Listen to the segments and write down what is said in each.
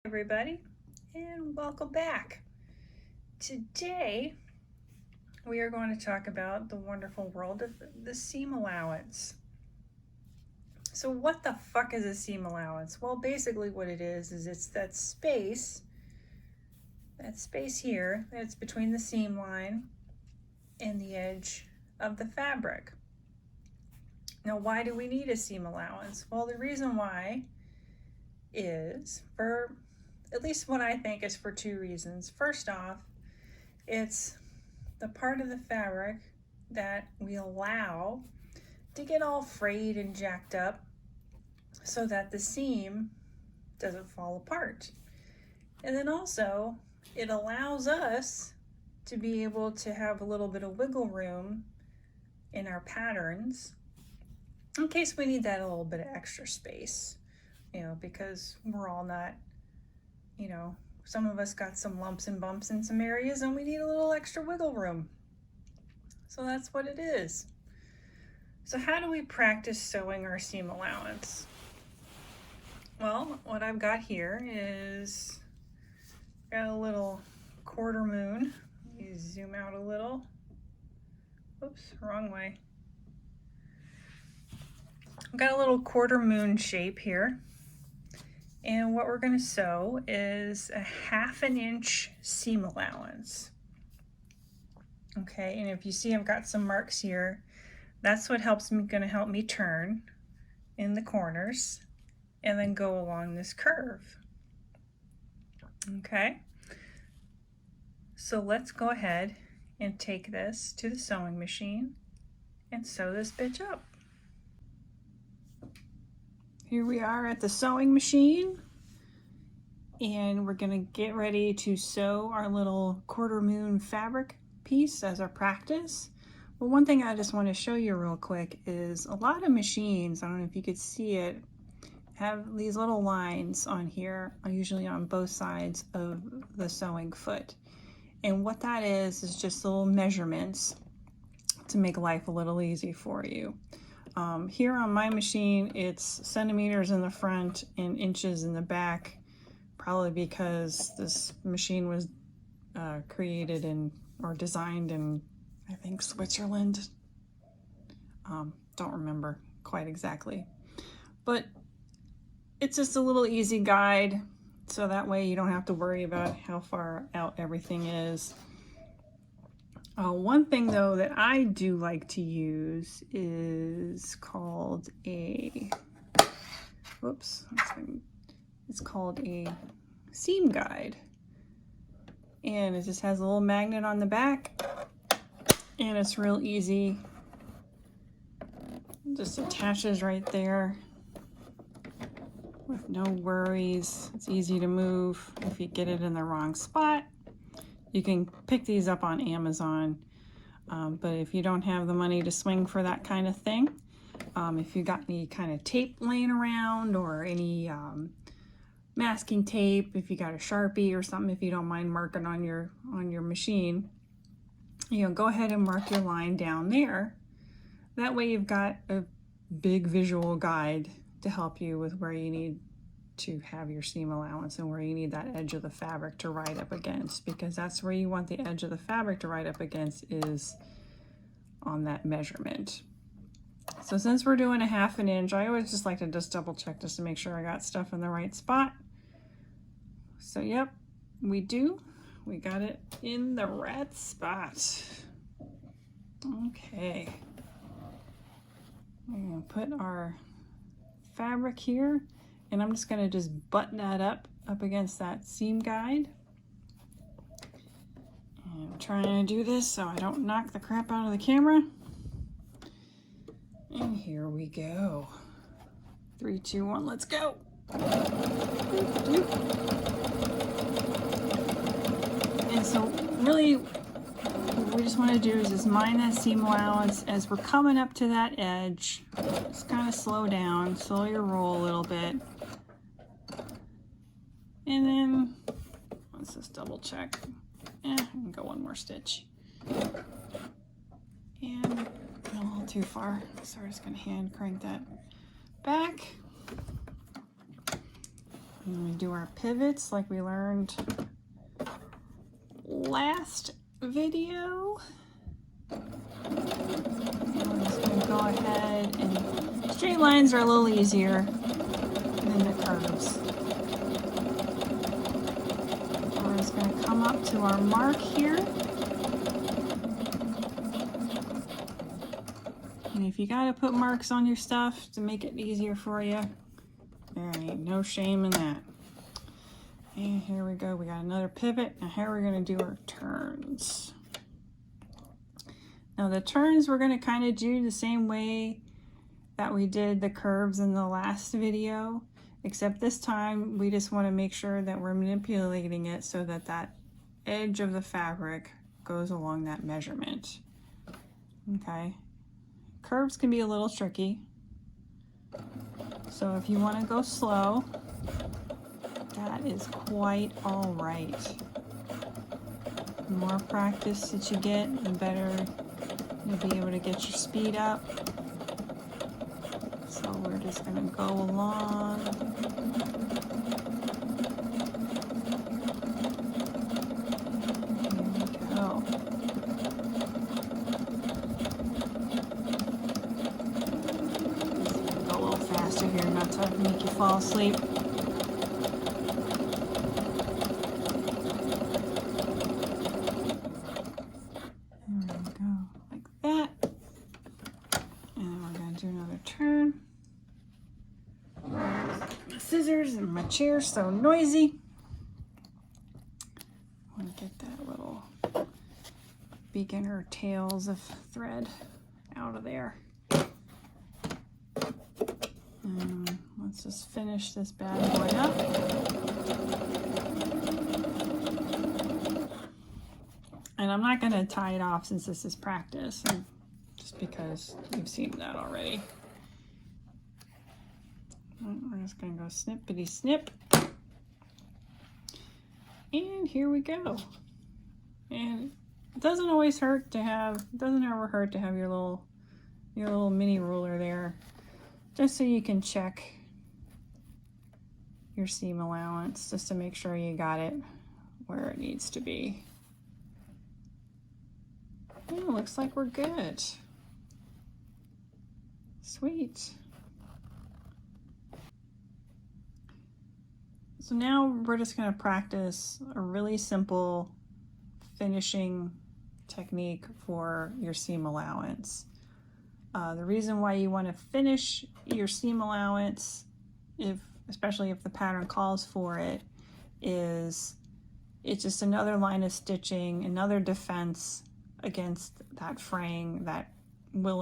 Everybody, and welcome back. Today we are going to talk about the wonderful world of the seam allowance. So what the fuck is a seam allowance? Well, basically what it is it's that space here that's between the seam line and the edge of the fabric. Now, why do we need a seam allowance? Well, the reason why is for, at least what I think, is for two reasons. First off, it's the part of the fabric that we allow to get all frayed and jacked up so that the seam doesn't fall apart. And then also, it allows us to be able to have a little bit of wiggle room in our patterns in case we need that a little bit of extra space, because we're all not, some of us got some lumps and bumps in some areas and we need a little extra wiggle room. So that's what it is. So how do we practice sewing our seam allowance? Well, what I've got here is, got a little quarter moon. Let me zoom out a little. Oops, wrong way. I've got a little quarter moon shape here. And what we're going to sew is a 1/2 inch seam allowance. Okay, and if you see I've got some marks here, that's what going to help me turn in the corners and then go along this curve. Okay, so let's go ahead and take this to the sewing machine and sew this bitch up. Here we are at the sewing machine, and we're gonna get ready to sew our little quarter moon fabric piece as our practice. But one thing I just want to show you real quick is a lot of machines, I don't know if you could see it, have these little lines on here, usually on both sides of the sewing foot. And what that is just little measurements to make life a little easy for you. Here on my machine, it's centimeters in the front and inches in the back, probably because this machine was created or designed in, I think, Switzerland. Don't remember quite exactly, but it's just a little easy guide, so that way you don't have to worry about how far out everything is. One thing though that I do like to use is called a, it's called a seam guide. And it just has a little magnet on the back, and it's real easy. It just attaches right there with no worries. It's easy to move if you get it in the wrong spot. You can pick these up on Amazon, but if you don't have the money to swing for that kind of thing, if you got any kind of tape laying around or any masking tape, if you got a Sharpie or something, if you don't mind marking on your machine, go ahead and mark your line down there. That way you've got a big visual guide to help you with where you need to have your seam allowance and where you need that edge of the fabric to ride up against, because that's where you want the edge of the fabric to ride up against, is on that measurement. So since we're doing a 1/2 inch, I always just like to just double check just to make sure I got stuff in the right spot. So yep, we do. We got it in the right spot. Okay. We're gonna put our fabric here, and I'm just gonna just button that up against that seam guide. And I'm trying to do this so I don't knock the crap out of the camera. And here we go. 3, 2, 1, let's go. And so really what we just want to do is just mind that seam allowance as we're coming up to that edge. Just kind of slow down, slow your roll a little bit. And then let's just double check. I can go one more stitch. And a little too far, so we're just going to hand crank that back. And we do our pivots like we learned last video. And we're just going to go ahead, and straight lines are a little easier than the curves. We're just going to come up to our mark here. And if you got to put marks on your stuff to make it easier for you, there ain't no shame in that. And here we go. We got another pivot. Now here we're going to do our turns. Now the turns we're going to kind of do the same way that we did the curves in the last video, except this time we just want to make sure that we're manipulating it so that that edge of the fabric goes along that measurement. Okay. Curves can be a little tricky. So if you want to go slow, that is quite all right. The more practice that you get, the better you'll be able to get your speed up. So we're just going to go along. Here we go. Just go a little faster here, not to make you fall asleep. Scissors and my chair's so noisy. I want to get that little beginner tails of thread out of there. And let's just finish this bad boy up. And I'm not going to tie it off since this is practice, just because you've seen that already. We're just going to go snippity snip. And here we go. And it doesn't always hurt to have, it doesn't ever hurt to have your little mini ruler there, just so you can check your seam allowance, just to make sure you got it where it needs to be. And it looks like we're good. Sweet. So now we're just going to practice a really simple finishing technique for your seam allowance. The reason why you want to finish your seam allowance, especially if the pattern calls for it, is it's just another line of stitching, another defense against that fraying that will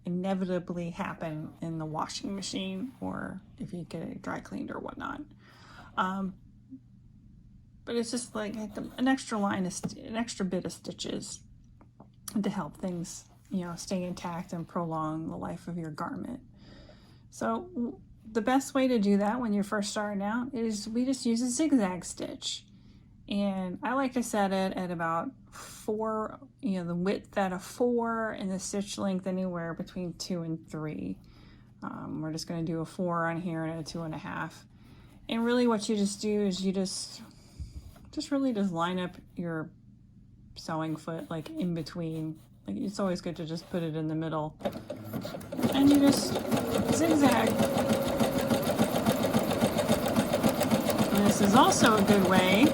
inevitably happen in the washing machine, or if you get it dry cleaned or whatnot. But it's just like an extra an extra bit of stitches to help things, stay intact and prolong the life of your garment. So the best way to do that when you're first starting out is we just use a zigzag stitch. And I like to set it at about 4, the width at a 4 and the stitch length anywhere between 2 and 3. We're just going to do a 4 on here and a 2.5. And really what you just do is you just really line up your sewing foot like in between. Like, it's always good to just put it in the middle. And you just zigzag. And this is also a good way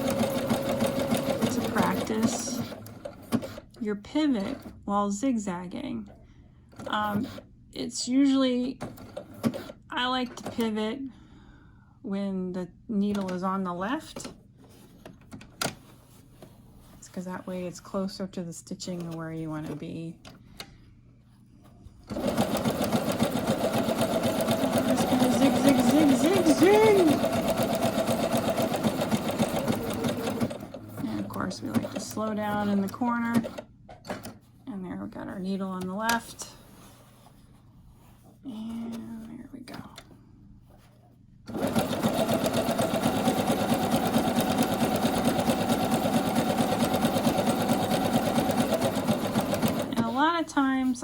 to practice your pivot while zigzagging. It's usually, I like to pivot when the needle is on the left. It's because that way it's closer to the stitching where you want to be. Just gonna zig, zig, zig, zig, zig. And of course we like to slow down in the corner. And there we got our needle on the left. And there we go. And a lot of times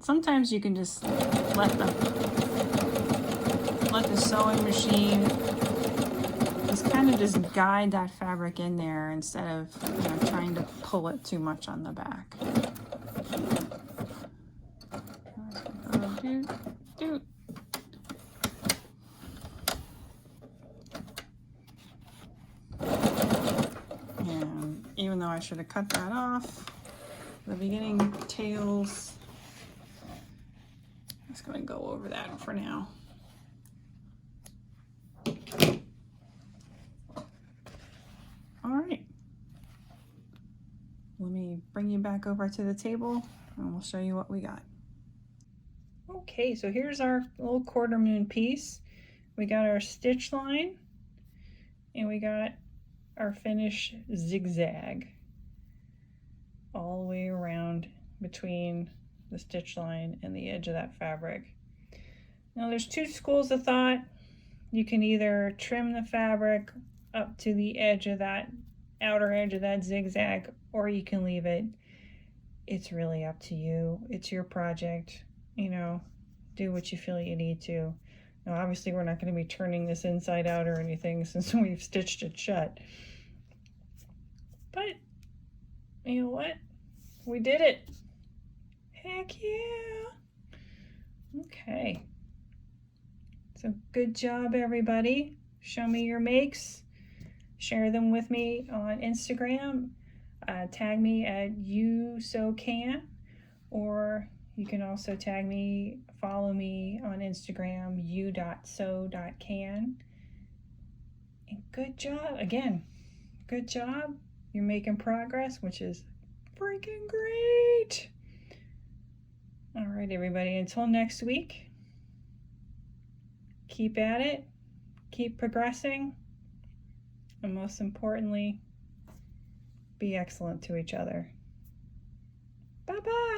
sometimes you can just let the the sewing machine is kind of just guide that fabric in there instead of trying to pull it too much on the back. Doot, doot. And even though I should have cut that off, the beginning tails, I'm just going to go over that for now. All right. Let me bring you back over to the table and we'll show you what we got. Okay, so here's our little quarter moon piece. We got our stitch line and we got our finished zigzag all the way around between the stitch line and the edge of that fabric. Now there's two schools of thought. You can either trim the fabric up to the edge of that outer edge of that zigzag, or you can leave it. It's really up to you. It's your project. Do what you feel you need to. Now obviously we're not going to be turning this inside out or anything since we've stitched it shut. But you know what? We did it. Heck yeah. Okay. So good job, everybody. Show me your makes. Share them with me on Instagram. Tag me at yousewcan, or you can also tag me, follow me on Instagram, you.sew.can. And good job. Again, good job. You're making progress, which is freaking great. All right, everybody, until next week, keep at it, keep progressing, and most importantly, be excellent to each other. Bye-bye.